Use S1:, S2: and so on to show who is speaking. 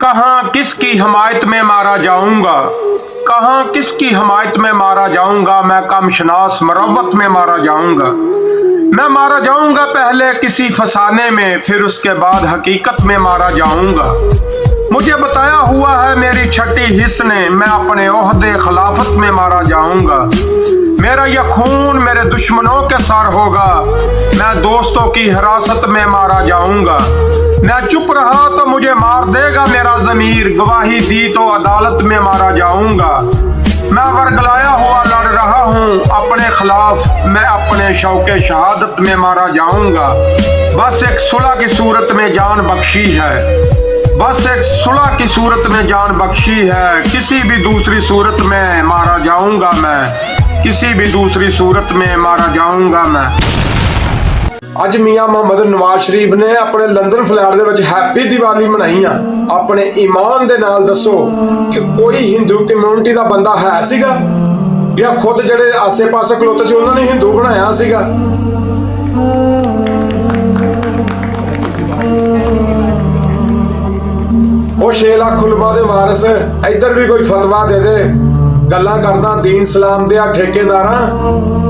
S1: कहाँ किसकी हमायत में मारा जाऊंगा, कहाँ किसकी हमायत में मारा जाऊंगा, मैं कम शनास मरवत में मारा जाऊंगा। मैं मारा जाऊंगा पहले किसी फसाने में, फिर उसके बाद हकीकत में मारा जाऊंगा। मुझे बताया हुआ है मेरी छठी हिस्स ने, मैं अपने ओहदे खिलाफत में मारा जाऊंगा। मेरा यह खून मेरे दुश्मनों के सर होगा, मैं दोस्तों की हिरासत में मारा जाऊंगा। मैं चुप रहा तो मुझे मार देगा मेरा ज़मीर, गवाही दी तो अदालत में मारा जाऊंगा। मैं वर्गलाया हुआ लड़ रहा हूँ अपने खिलाफ, मैं अपने शौके शहादत में मारा जाऊंगा। बस एक सुलह की सूरत में जान बख्शी है, बस एक सुलह की सूरत में जान बख्शी है, किसी भी दूसरी सूरत में मारा जाऊंगा मैं, किसी भी दूसरी सूरत में मारा जाऊंगा मैं। ਅੱਜ ਮੀਆਂ ਮੁਹੰਮਦ ਨਵਾਜ਼ ਸ਼ਰੀਫ ਨੇ ਆਪਣੇ ਲੰਡਨ ਫਲੈਟ ਦੇ ਵਿੱਚ ਹੈਪੀ ਦੀਵਾਲੀ ਮਨਾਈ ਆ। ਆਪਣੇ ਈਮਾਨ ਦੇ ਨਾਲ ਦੱਸੋ ਕਿ ਕੋਈ ਹਿੰਦੂ ਕਮਿਊਨਿਟੀ ਦਾ ਬੰਦਾ ਹੈ ਸੀਗਾ ਜਾਂ ਖੁਦ ਜਿਹੜੇ ਆਸੇ-ਪਾਸੇ ਖਲੋਤੇ ਸੀ ਉਹਨਾਂ ਨੇ ਹਿੰਦੂ ਬਣਾਇਆ ਸੀਗਾ। ਉਹ 6 ਲੱਖ ਉਲਮਾ ਦੇ ਵਾਰਿਸ ਇੱਧਰ ਵੀ ਕੋਈ ਫਤਵਾ ਦੇ ਦੇ, ਗੱਲਾਂ ਕਰਦਾ ਦੀਨ ਇਸਲਾਮ ਦੇ ਆ ਠੇਕੇਦਾਰਾਂ।